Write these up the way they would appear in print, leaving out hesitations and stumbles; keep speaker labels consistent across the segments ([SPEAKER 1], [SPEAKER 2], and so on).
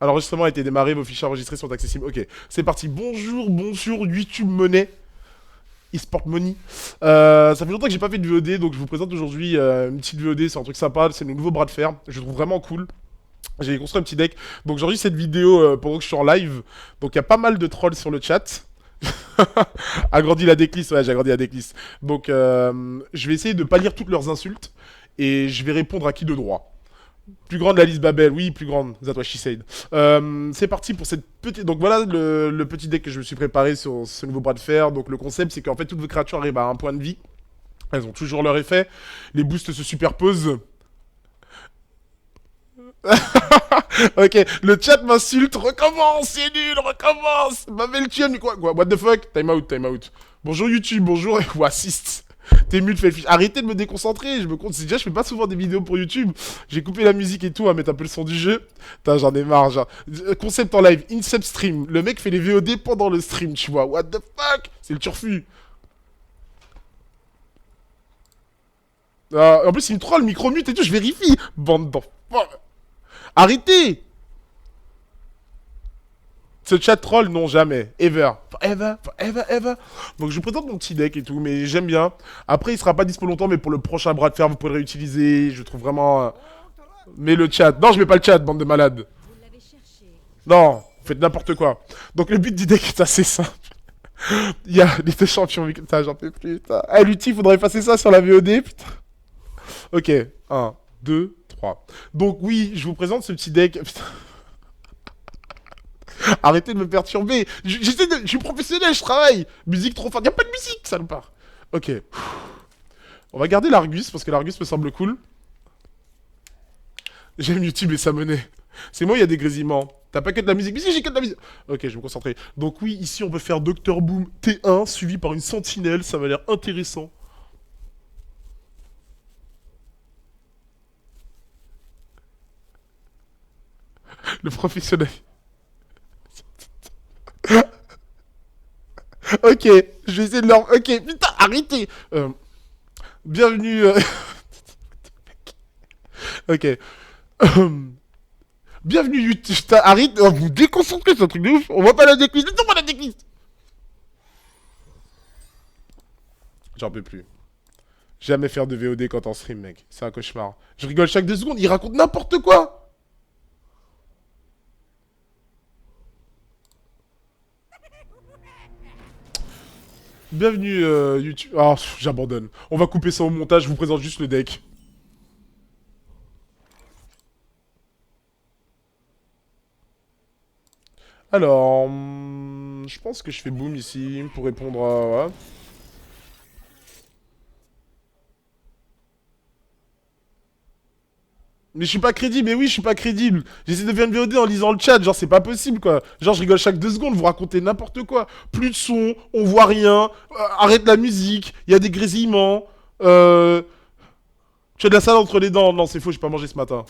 [SPEAKER 1] L'enregistrement a été démarré, vos fichiers enregistrés sont accessibles. Ok, c'est parti. Bonjour YouTube Money, eSport Money. Ça fait longtemps que j'ai pas fait de VOD, donc je vous présente aujourd'hui une petite VOD, c'est un truc sympa, c'est le nouveau bras de fer. Je le trouve vraiment cool. J'ai construit un petit deck. Donc j'enregistre cette vidéo pendant que je suis en live. Donc il y a pas mal de trolls sur le chat. Agrandi la decklist, ouais, j'ai agrandi la decklist. Donc je vais essayer de pas lire toutes leurs insultes. Et je vais répondre à qui de droit. Plus grande la liste Babel, oui, plus grande, that's what she said. C'est parti pour cette petite... Donc voilà le petit deck que je me suis préparé sur ce nouveau bras de fer. Donc le concept, c'est qu'en fait, toutes vos créatures arrivent à un point de vie. Elles ont toujours leur effet. Les boosts se superposent. Ok, le chat m'insulte, recommence, c'est nul, recommence. Babel tue, mais quoi, what the fuck. Time out, time out. Bonjour YouTube, bonjour, ou assist. T'es mute, fais le fiche. Arrêtez de me déconcentrer, je me compte. Déjà, je fais pas souvent des vidéos pour YouTube. J'ai coupé la musique et tout à mettre un peu le son du jeu. Putain, j'en ai marre. Genre. Concept en live, Incept stream. Le mec fait les VOD pendant le stream, tu vois. What the fuck. C'est le turfu. En plus, il me troll, micro-mute et tout, je vérifie. Bande d'enfants. Arrêtez. Ce chat troll, non, jamais. Ever. Forever, forever, ever. Donc je vous présente mon petit deck et tout, mais j'aime bien. Après, il sera pas dispo longtemps, mais pour le prochain bras de fer, vous pourrez le réutiliser. Je trouve vraiment... Mais le chat... Non, je mets pas le chat, bande de malades. Non, vous faites n'importe quoi. Donc le but du deck est assez simple. Il y a les deux champions... Putain, j'en peux plus, putain. Eh, Lutti, faudrait effacer ça sur la VOD, putain. Ok, un, 2, 3. Donc oui, je vous présente ce petit deck... Putain. Arrêtez de me perturber. J'essaie de... Je suis professionnel, je travaille. Musique trop forte. Y'a pas de musique, ça nous part. Ok. On va garder l'Argus, parce que l'Argus me semble cool. J'aime YouTube et sa monnaie. C'est moi, il y a des grésillements. T'as pas que de la musique. Mais si, j'ai que de la musique. Ok, je vais me concentrer. Donc oui, ici, on peut faire Dr Boom T1, suivi par une sentinelle. Ça m'a l'air intéressant. Le professionnel. Ok, je vais essayer de leur... Ok, putain, arrêtez. Bienvenue... Ok. Bienvenue YouTube. Arrête, vous me déconcentrez, c'est un truc de ouf. On voit pas la décliste. Non, pas la décliste. J'en peux plus. Jamais faire de VOD quand on stream, mec. C'est un cauchemar. Je rigole chaque 2 secondes, il raconte n'importe quoi. Bienvenue YouTube. Ah, j'abandonne. On va couper ça au montage, je vous présente juste le deck. Alors, je pense que je fais boom ici pour répondre à... Ouais. Mais je suis pas crédible, mais oui, je suis pas crédible. J'essaie de faire une VOD en lisant le chat, genre c'est pas possible quoi. Genre je rigole chaque 2 secondes, vous racontez n'importe quoi. Plus de son, on voit rien, arrête la musique, il y a des grésillements. Tu as de la salade entre les dents. Non, c'est faux, j'ai pas mangé ce matin.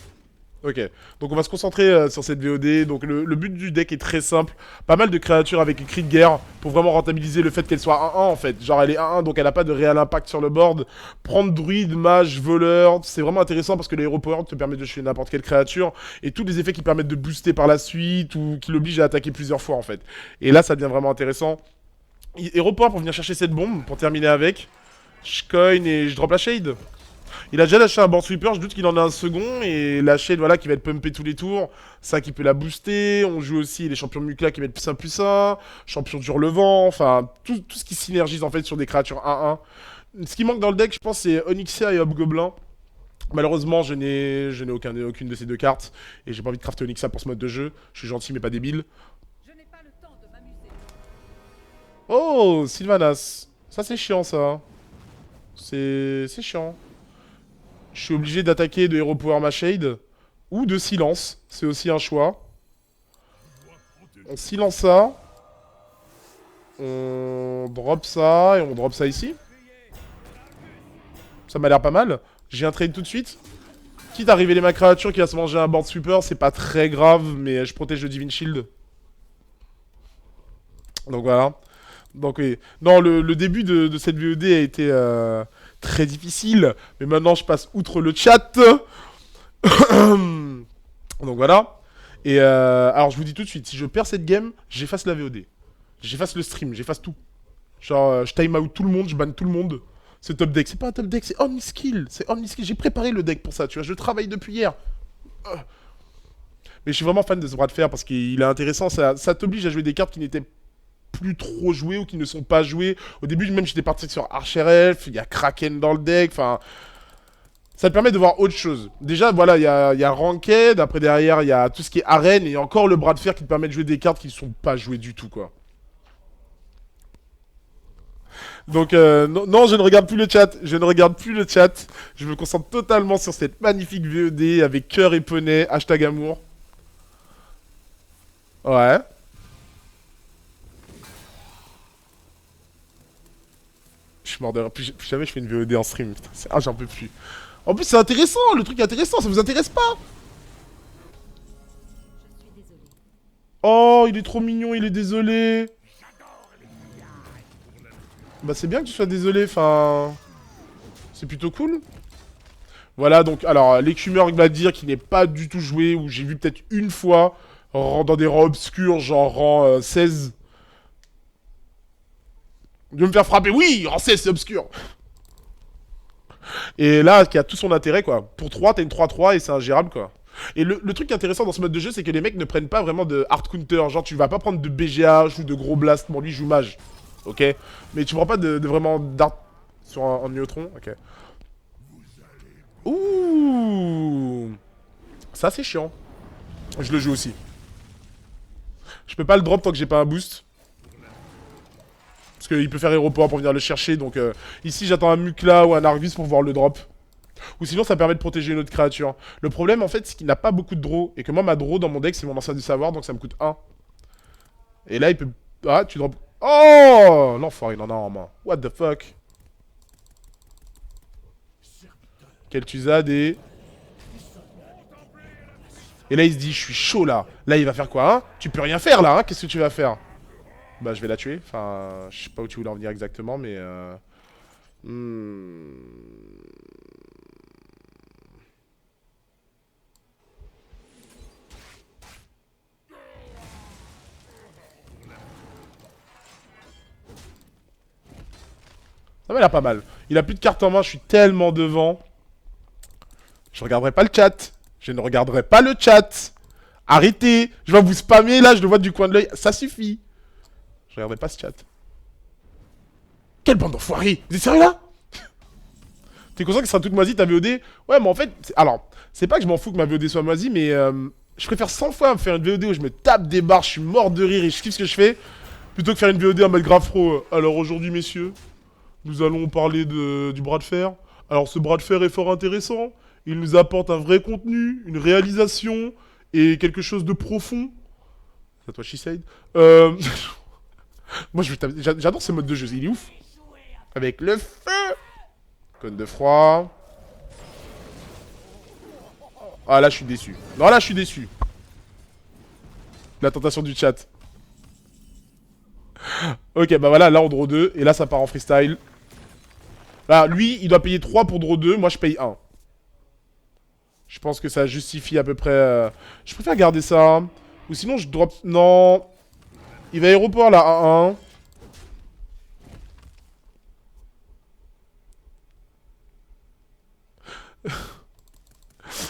[SPEAKER 1] Ok, donc on va se concentrer sur cette VOD. Donc le but du deck est très simple. Pas mal de créatures avec écrit de guerre pour vraiment rentabiliser le fait qu'elle soit 1-1 en fait. Genre elle est 1-1 donc elle a pas de réel impact sur le board. Prendre druide, mage, voleur, c'est vraiment intéressant parce que les hero power te permettent de tuer n'importe quelle créature. Et tous les effets qui permettent de booster par la suite ou qui l'obligent à attaquer plusieurs fois en fait. Et là ça devient vraiment intéressant. Hero power pour venir chercher cette bombe, pour terminer avec. Je coin et je drop la shade. Il a déjà lâché un board sweeper, je doute qu'il en a un second. Et la shade, voilà, qui va être pumpé tous les tours. Ça qui peut la booster. On joue aussi les champions Mukla qui va être plus 1, champion du relevant. Enfin, tout ce qui synergise en fait sur des créatures 1-1. Ce qui manque dans le deck, je pense, c'est Onyxia et Hobgoblin. Malheureusement, je n'ai aucune de ces deux cartes. Et j'ai pas envie de crafter Onyxia pour ce mode de jeu. Je suis gentil, mais pas débile. Oh, Sylvanas. Ça, c'est chiant, ça. C'est chiant. Je suis obligé d'attaquer de Hero Power ma Shade. Ou de silence. C'est aussi un choix. On silence ça. On drop ça. Et on drop ça ici. Ça m'a l'air pas mal. J'ai un trade tout de suite. Quitte à révéler ma créature qui va se manger un board sweeper, c'est pas très grave. Mais je protège le Divine Shield. Donc voilà. Donc oui. Non, le début de cette VOD a été très difficile. Mais maintenant, je passe outre le chat. Donc voilà. Et alors je vous dis tout de suite, si je perds cette game, j'efface la VOD. J'efface le stream, j'efface tout. Genre, je time out tout le monde, je banne tout le monde. Ce top deck, c'est pas un top deck, c'est only skill. C'est only skill. J'ai préparé le deck pour ça, tu vois. Je travaille depuis hier. Mais je suis vraiment fan de ce bras de fer parce qu'il est intéressant. Ça t'oblige à jouer des cartes qui n'étaient plus trop jouées ou qui ne sont pas jouées. Au début, même j'étais parti sur Archer Elf, il y a Kraken dans le deck. Enfin, ça te permet de voir autre chose. Déjà, voilà, il y a Ranked. Après, derrière, il y a tout ce qui est arène. Et encore le bras de fer qui te permet de jouer des cartes qui ne sont pas jouées du tout, quoi. Donc, non, non, je ne regarde plus le chat. Je ne regarde plus le chat. Je me concentre totalement sur cette magnifique VOD avec cœur et poney. Hashtag amour. Ouais. Je suis mort de rire. Plus jamais je fais une VOD en stream. Putain, ah, j'en peux plus. En plus, c'est intéressant. Le truc est intéressant. Ça vous intéresse pas? Oh, il est trop mignon. Il est désolé. Bah, c'est bien que tu sois désolé. Enfin, c'est plutôt cool. Voilà, donc, alors, l'écumeur, il va dire qu'il n'est pas du tout joué, ou j'ai vu peut-être une fois, dans des rangs obscurs, genre rang 16. De me faire frapper, oui, rang 16, c'est obscur. Et là, qui a tout son intérêt, quoi. Pour 3, t'as une 3-3 et c'est ingérable, quoi. Et le truc intéressant dans ce mode de jeu, c'est que les mecs ne prennent pas vraiment de hard counter. Genre, tu vas pas prendre de BGH ou de gros blast. Bon, lui, il joue mage. Ok. Mais tu prends pas de vraiment d'art sur un neutron. Ok. Ouh. Ça, c'est chiant. Je le joue aussi. Je peux pas le drop tant que j'ai pas un boost. Parce qu'il peut faire aéroport pour venir le chercher. Donc ici, j'attends un Mukla ou un Argus pour voir le drop. Ou sinon, ça permet de protéger une autre créature. Le problème, en fait, c'est qu'il n'a pas beaucoup de draw. Et que moi, ma draw dans mon deck, c'est mon ancien du savoir. Donc ça me coûte 1. Et là, il peut... Ah, tu drop... Oh, l'enfoiré, il en a en main. What the fuck. Kel'Thuzad et... Et là, il se dit, je suis chaud, là. Là, il va faire quoi, hein? Tu peux rien faire, là, hein? Qu'est-ce que tu vas faire? Bah, je vais la tuer. Enfin, je sais pas où tu voulais en venir exactement, mais... Ça m'a l'air pas mal. Il a plus de cartes en main, je suis tellement devant. Je regarderai pas le chat. Je ne regarderai pas le chat. Arrêtez. Je vais vous spammer là, je le vois du coin de l'œil. Ça suffit. Je regarderai pas ce chat. Quelle bande d'enfoirés. Vous êtes sérieux là? T'es conscient que ça sera toute moisie ta VOD? Ouais, mais en fait... Alors, c'est pas que je m'en fous que ma VOD soit moisie, mais... je préfère 100 fois me faire une VOD où je me tape des barres, je suis mort de rire et je kiffe ce que je fais, plutôt que faire une VOD en mode grave pro. Alors aujourd'hui, messieurs, nous allons parler du bras de fer. Alors ce bras de fer est fort intéressant. Il nous apporte un vrai contenu, une réalisation et quelque chose de profond. C'est à toi, She-Said. Moi, j'adore ce mode de jeu, il est ouf. Avec le feu. Cône de froid. Ah, là, je suis déçu. Non, là, je suis déçu. La tentation du chat. Ok, bah voilà, là, on draw 2. Et là, ça part en freestyle. Là, lui, il doit payer 3 pour draw 2. Moi, je paye 1. Je pense que ça justifie à peu près... Je préfère garder ça. Ou sinon, je drop... Non. Il va aéroport, là, 1-1.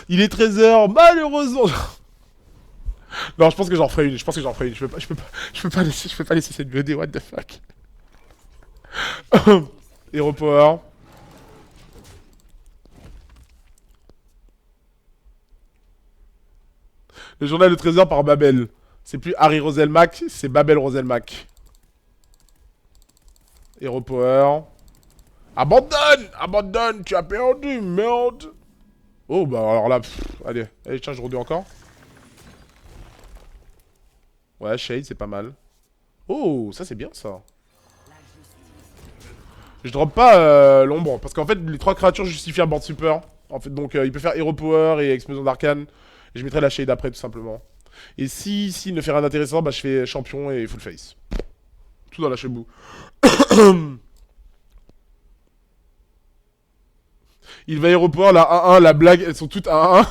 [SPEAKER 1] Il est 13h, malheureusement. Non, je pense que j'en ferai une. Je pense que j'en ferai une. Je peux pas laisser cette VOD. What the fuck. Hero Power. Le journal de 13h par Babel. C'est plus Harry Roselmack, c'est Babel Roselmack. Hero Power. Abandonne! Abandonne! Tu as perdu, merde! Oh, bah alors là, allez, allez, tiens, je redis encore. Ouais, Shade, c'est pas mal. Oh, ça c'est bien ça. Je drop pas l'ombre, parce qu'en fait, les 3 créatures justifient un board super. En fait, donc il peut faire Hero Power et Explosion d'Arcane. Et je mettrai la Shade après, tout simplement. Et si il ne fait rien d'intéressant, bah je fais champion et full face. Tout dans la chebou. Il va aéroport, la 1-1, la blague, elles sont toutes 1-1.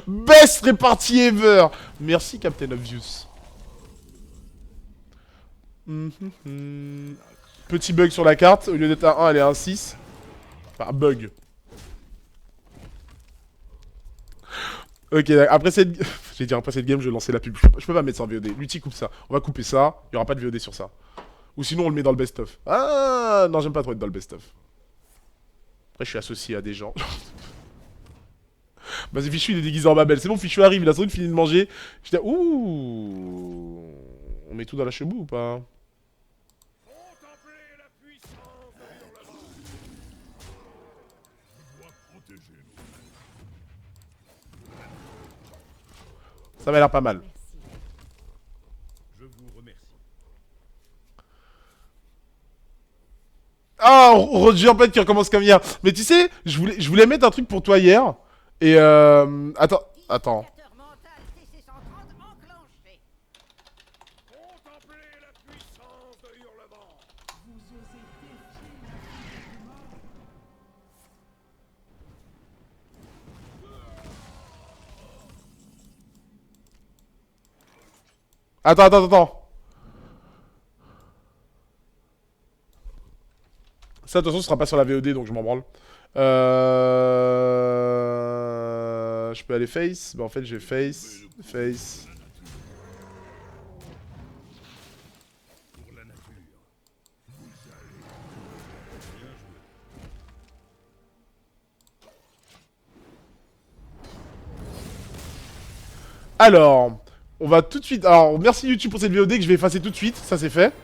[SPEAKER 1] Best répartie ever. Merci, Captain Obvious. Petit bug sur la carte. Au lieu d'être un 1, elle est un 6. Enfin, bug. Ok, après cette... J'ai dit après cette game, je vais lancer la pub. Je peux pas mettre ça en VOD. Lutti coupe ça. On va couper ça. Il y aura pas de VOD sur ça. Ou sinon, on le met dans le best-of. Ah, non, j'aime pas trop être dans le best-of. Après, je suis associé à des gens. Bah, c'est Fichu, il est déguisé en Babel. C'est bon, Fichu arrive, il a sans doute fini de manger. Je dis, ouh. On met tout dans la chebou ou pas? Ça m'a l'air pas mal. Ah, Roger en fait qui recommence comme hier. Mais tu sais, je voulais mettre un truc pour toi hier. Et attends. Attends. Ça, de toute façon, ce sera pas sur la VOD, donc je m'en branle. Je peux aller face. Bah, en fait, j'ai face. Face. Alors, on va tout de suite... Alors, merci YouTube pour cette VOD que je vais effacer tout de suite. Ça, c'est fait.